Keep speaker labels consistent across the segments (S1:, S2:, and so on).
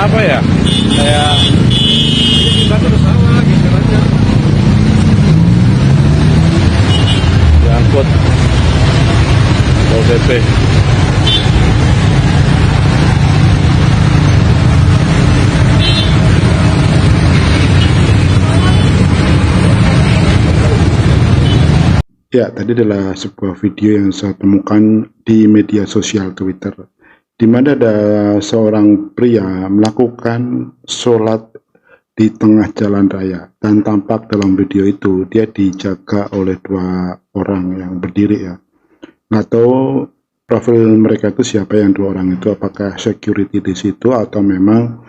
S1: apa ya, kayak
S2: kita tuh salah gitu aja.
S1: diangkut Pol PP.
S3: Ya, tadi adalah sebuah video yang saya temukan di media sosial Twitter, di mana ada seorang pria melakukan sholat di tengah jalan raya, dan tampak dalam video itu dia dijaga oleh dua orang yang berdiri ya. Nggak tahu profil mereka itu siapa yang dua orang itu, apakah security di situ atau memang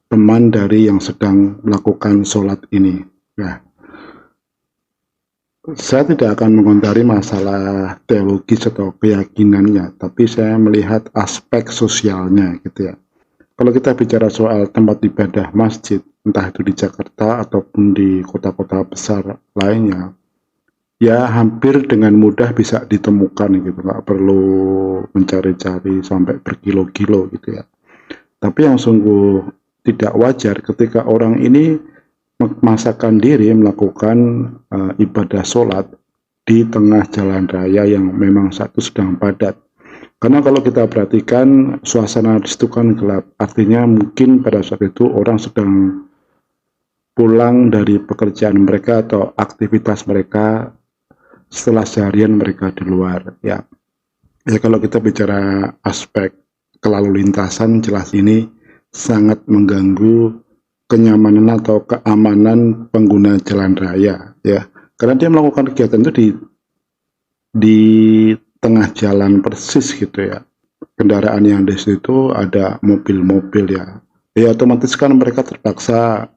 S3: teman dari yang sedang melakukan sholat ini. Nah, saya tidak akan mengomentari masalah teologis atau keyakinannya, tapi saya melihat aspek sosialnya gitu ya. Kalau kita bicara soal tempat ibadah masjid, entah itu di Jakarta ataupun di kota-kota besar lainnya, ya hampir dengan mudah bisa ditemukan gitu, nggak perlu mencari-cari sampai berkilo-kilo gitu ya. Tapi yang sungguh tidak wajar ketika orang ini memaksakan diri melakukan ibadah sholat di tengah jalan raya yang memang satu sedang padat. Karena kalau kita perhatikan suasana di situ kan gelap, artinya mungkin pada saat itu orang sedang pulang dari pekerjaan mereka atau aktivitas mereka setelah seharian mereka di luar ya. Ya kalau kita bicara aspek kelalu lintasan, jelas ini sangat mengganggu kenyamanan atau keamanan pengguna jalan raya ya, karena dia melakukan kegiatan itu di tengah jalan persis gitu ya. Kendaraan yang di situ ada mobil-mobil ya, otomatis kan mereka terpaksa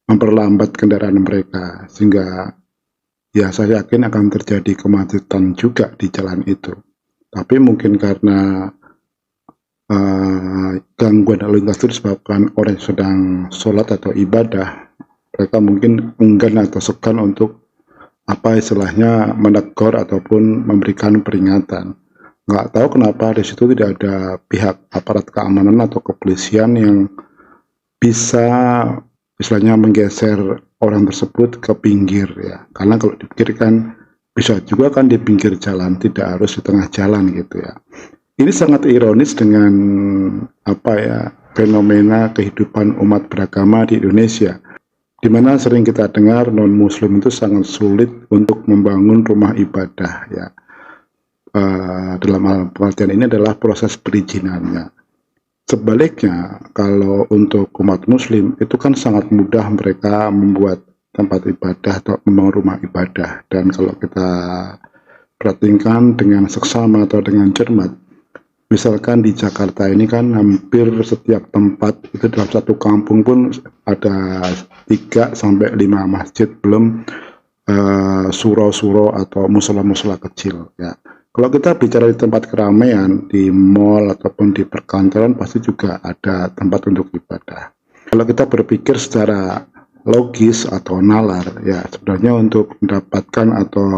S3: memperlambat kendaraan mereka, sehingga ya saya yakin akan terjadi kemacetan juga di jalan itu. Tapi mungkin karena gangguan lalu lintas itu disebabkan orang yang sedang sholat atau ibadah, mereka mungkin enggan atau segan untuk istilahnya menegur ataupun memberikan peringatan. Nggak tahu kenapa di situ tidak ada pihak aparat keamanan atau kepolisian yang bisa istilahnya menggeser orang tersebut ke pinggir ya. Karena kalau dipikirkan bisa juga kan di pinggir jalan, tidak harus di tengah jalan gitu ya. Ini sangat ironis dengan fenomena kehidupan umat beragama di Indonesia, di mana sering kita dengar non-muslim itu sangat sulit untuk membangun rumah ibadah ya. Dalam hal pengertian ini adalah proses perizinannya. Sebaliknya, kalau untuk umat muslim itu kan sangat mudah mereka membuat tempat ibadah atau membangun rumah ibadah. Dan kalau kita perhatikan dengan seksama atau dengan cermat, misalkan di Jakarta ini kan hampir setiap tempat itu dalam satu kampung pun ada 3 sampai 5 masjid, belum surau-surau atau musola-musola kecil ya. Kalau kita bicara di tempat keramaian, di mall ataupun di perkantoran, pasti juga ada tempat untuk ibadah. Kalau kita berpikir secara logis atau nalar ya, sebenarnya untuk mendapatkan atau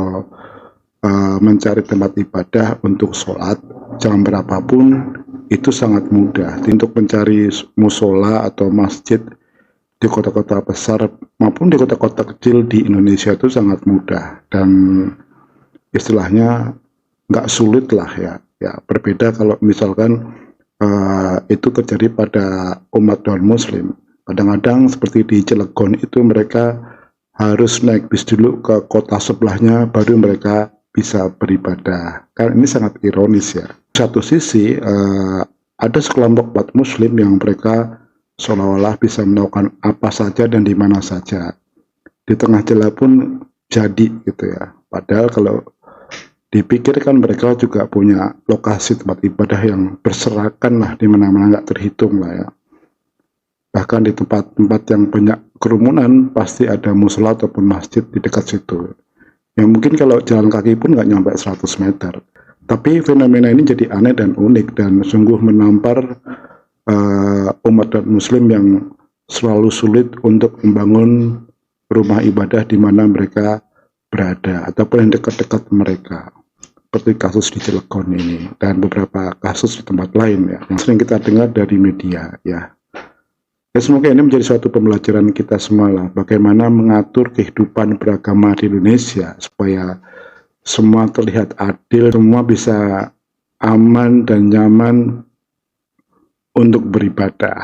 S3: mencari tempat ibadah untuk sholat jam berapapun itu sangat mudah. Untuk mencari musola atau masjid di kota-kota besar maupun di kota-kota kecil di Indonesia itu sangat mudah, dan istilahnya nggak sulit lah ya. Berbeda kalau misalkan itu terjadi pada umat non-muslim. Kadang-kadang seperti di Cilegon itu mereka harus naik bis dulu ke kota sebelahnya baru mereka bisa beribadah. Kan ini sangat ironis ya. Satu sisi ada sekelompok umat muslim yang mereka seolah-olah bisa melakukan apa saja dan di mana saja. Di tengah jalan pun jadi gitu ya. Padahal kalau dipikirkan mereka juga punya lokasi tempat ibadah yang berserakan lah, di mana-mana nggak terhitung lah ya. Bahkan di tempat-tempat yang banyak kerumunan pasti ada musola ataupun masjid di dekat situ. Yang mungkin kalau jalan kaki pun nggak nyampe 100 meter. Tapi fenomena ini jadi aneh dan unik dan sungguh menampar umat dan muslim yang selalu sulit untuk membangun rumah ibadah di mana mereka berada ataupun yang dekat-dekat mereka. seperti kasus di Cilegon ini dan beberapa kasus di tempat lain ya yang sering kita dengar dari media ya. Ya semoga ini menjadi suatu pembelajaran kita semua lah, bagaimana mengatur kehidupan beragama di Indonesia supaya semua terlihat adil, semua bisa aman dan nyaman untuk beribadah.